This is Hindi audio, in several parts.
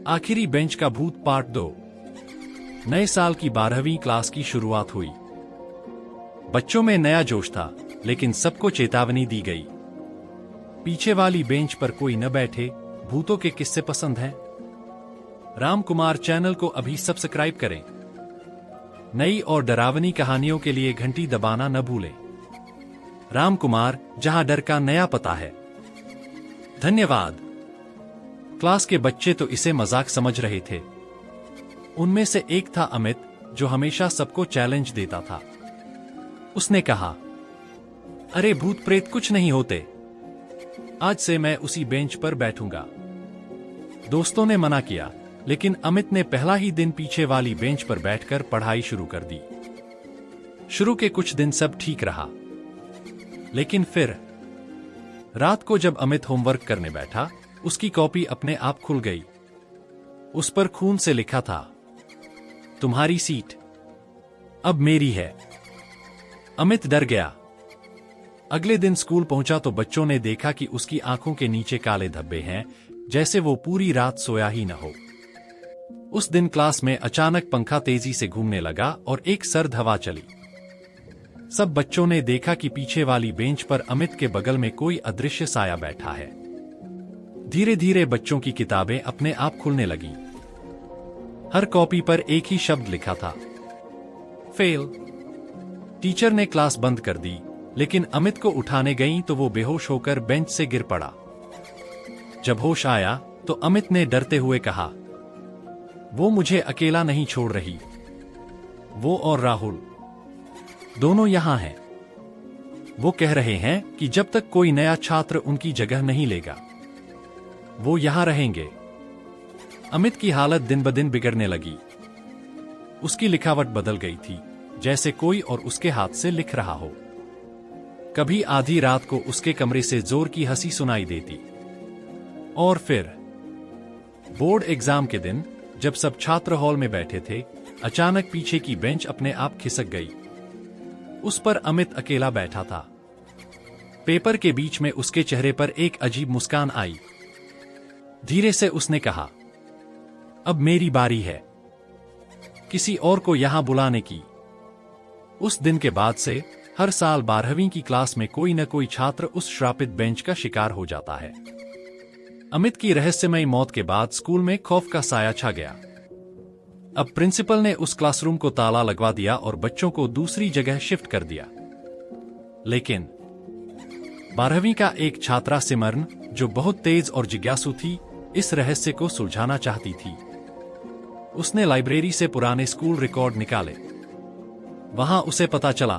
आखिरी बेंच का भूत पार्ट 2। नए साल की 12वीं क्लास की शुरुआत हुई। बच्चों में नया जोश था, लेकिन सबको चेतावनी दी गई। पीछे वाली बेंच पर कोई न बैठे। भूतों के किस्से पसंद हैं? रामकुमार चैनल को अभी सब्सक्राइब करें। नई और डरावनी कहानियों के लिए घंटी दबाना न भूलें। रामकुमार, जहां डर का नया पता है। धन्यवाद। क्लास के बच्चे तो इसे मजाक समझ रहे थे। उनमें से एक था अमित, जो हमेशा सबको चैलेंज देता था। उसने कहा, अरे भूत प्रेत कुछ नहीं होते, आज से मैं उसी बेंच पर बैठूंगा। दोस्तों ने मना किया, लेकिन अमित ने पहला ही दिन पीछे वाली बेंच पर बैठकर पढ़ाई शुरू कर दी। शुरू के कुछ दिन सब ठीक रहा, लेकिन फिर रात को जब अमित होमवर्क करने बैठा, उसकी कॉपी अपने आप खुल गई। उस पर खून से लिखा था, तुम्हारी सीट अब मेरी है। अमित डर गया। अगले दिन स्कूल पहुंचा तो बच्चों ने देखा कि उसकी आंखों के नीचे काले धब्बे हैं, जैसे वो पूरी रात सोया ही न हो। उस दिन क्लास में अचानक पंखा तेजी से घूमने लगा और एक सर्द हवा चली। सब बच्चों ने देखा कि पीछे वाली बेंच पर अमित के बगल में कोई अदृश्य साया बैठा है। धीरे धीरे बच्चों की किताबें अपने आप खुलने लगी। हर कॉपी पर एक ही शब्द लिखा था, फेल। टीचर ने क्लास बंद कर दी, लेकिन अमित को उठाने गईं तो वो बेहोश होकर बेंच से गिर पड़ा। जब होश आया तो अमित ने डरते हुए कहा, वो मुझे अकेला नहीं छोड़ रही। वो और राहुल दोनों यहां हैं। वो कह रहे हैं कि जब तक कोई नया छात्र उनकी जगह नहीं लेगा, वो यहां रहेंगे। अमित की हालत दिन ब दिन बिगड़ने लगी। उसकी लिखावट बदल गई थी, जैसे कोई और उसके हाथ से लिख रहा हो। कभी आधी रात को उसके कमरे से जोर की हंसी सुनाई देती। और फिर बोर्ड एग्जाम के दिन, जब सब छात्र हॉल में बैठे थे, अचानक पीछे की बेंच अपने आप खिसक गई। उस पर अमित अकेला बैठा था। पेपर के बीच में उसके चेहरे पर एक अजीब मुस्कान आई। धीरे से उसने कहा, अब मेरी बारी है किसी और को यहां बुलाने की। उस दिन के बाद से हर साल 12वीं की क्लास में कोई न कोई छात्र उस श्रापित बेंच का शिकार हो जाता है। अमित की रहस्यमयी मौत के बाद स्कूल में खौफ का साया छा गया। अब प्रिंसिपल ने उस क्लासरूम को ताला लगवा दिया और बच्चों को दूसरी जगह शिफ्ट कर दिया। लेकिन 12वीं का एक छात्रा सिमरन, जो बहुत तेज और जिज्ञासु थी, इस रहस्य को सुलझाना चाहती थी। उसने लाइब्रेरी से पुराने स्कूल रिकॉर्ड निकाले। वहां उसे पता चला,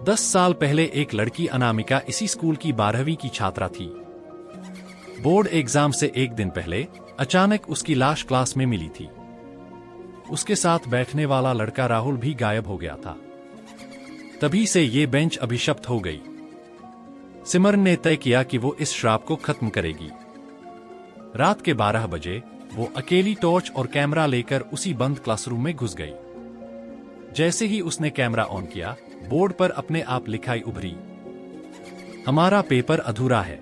10 साल पहले एक लड़की अनामिका इसी स्कूल की 12वीं की छात्रा थी। बोर्ड एग्जाम से एक दिन पहले अचानक उसकी लाश क्लास में मिली थी। उसके साथ बैठने वाला लड़का राहुल भी गायब हो गया था। तभी से ये बेंच अभिशप्त हो गई। सिमरन ने तय किया कि वो इस श्राप को खत्म करेगी। रात के 12 बजे वो अकेली टॉर्च और कैमरा लेकर उसी बंद क्लासरूम में घुस गई। जैसे ही उसने कैमरा ऑन किया, बोर्ड पर अपने आप लिखाई उभरी, हमारा पेपर अधूरा है,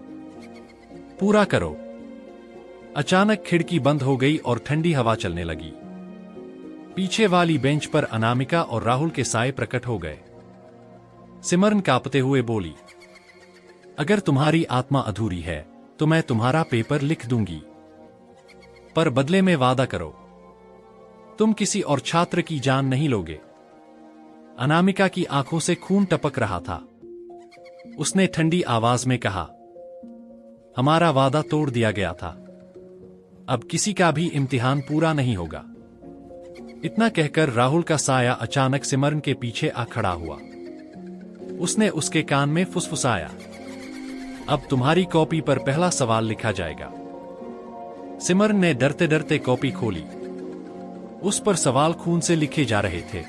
पूरा करो। अचानक खिड़की बंद हो गई और ठंडी हवा चलने लगी। पीछे वाली बेंच पर अनामिका और राहुल के साए प्रकट हो गए। सिमरन कांपते हुए बोली, अगर तुम्हारी आत्मा अधूरी है तो मैं तुम्हारा पेपर लिख दूंगी, पर बदले में वादा करो, तुम किसी और छात्र की जान नहीं लोगे। अनामिका की आंखों से खून टपक रहा था। उसने ठंडी आवाज में कहा, हमारा वादा तोड़ दिया गया था, अब किसी का भी इम्तिहान पूरा नहीं होगा। इतना कहकर राहुल का साया अचानक सिमरन के पीछे आ खड़ा हुआ। उसने उसके कान में फुसफुसाया, अब तुम्हारी कॉपी पर पहला सवाल लिखा जाएगा। सिमरन ने डरते डरते कॉपी खोली। उस पर सवाल खून से लिखे जा रहे थे।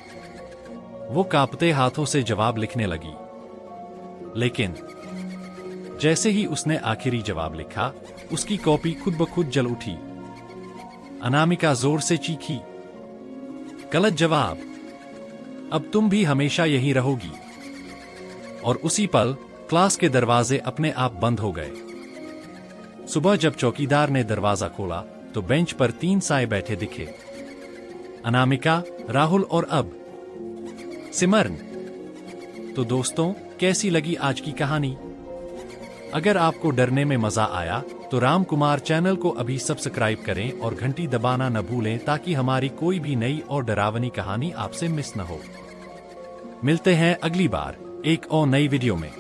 वो कांपते हाथों से जवाब लिखने लगी। लेकिन जैसे ही उसने आखिरी जवाब लिखा, उसकी कॉपी खुद ब खुद जल उठी। अनामिका जोर से चीखी, गलत जवाब, अब तुम भी हमेशा यहीं रहोगी। और उसी पल क्लास के दरवाजे अपने आप बंद हो गए। सुबह जब चौकीदार ने दरवाजा खोला तो बेंच पर 3 साए बैठे दिखे। अनामिका, राहुल और अब सिमरन। तो दोस्तों, कैसी लगी आज की कहानी? अगर आपको डरने में मजा आया तो राम कुमार चैनल को अभी सब्सक्राइब करें और घंटी दबाना न भूलें ताकि हमारी कोई भी नई और डरावनी कहानी आपसे मिस न हो। मिलते हैं अगली बार एक और नई वीडियो में।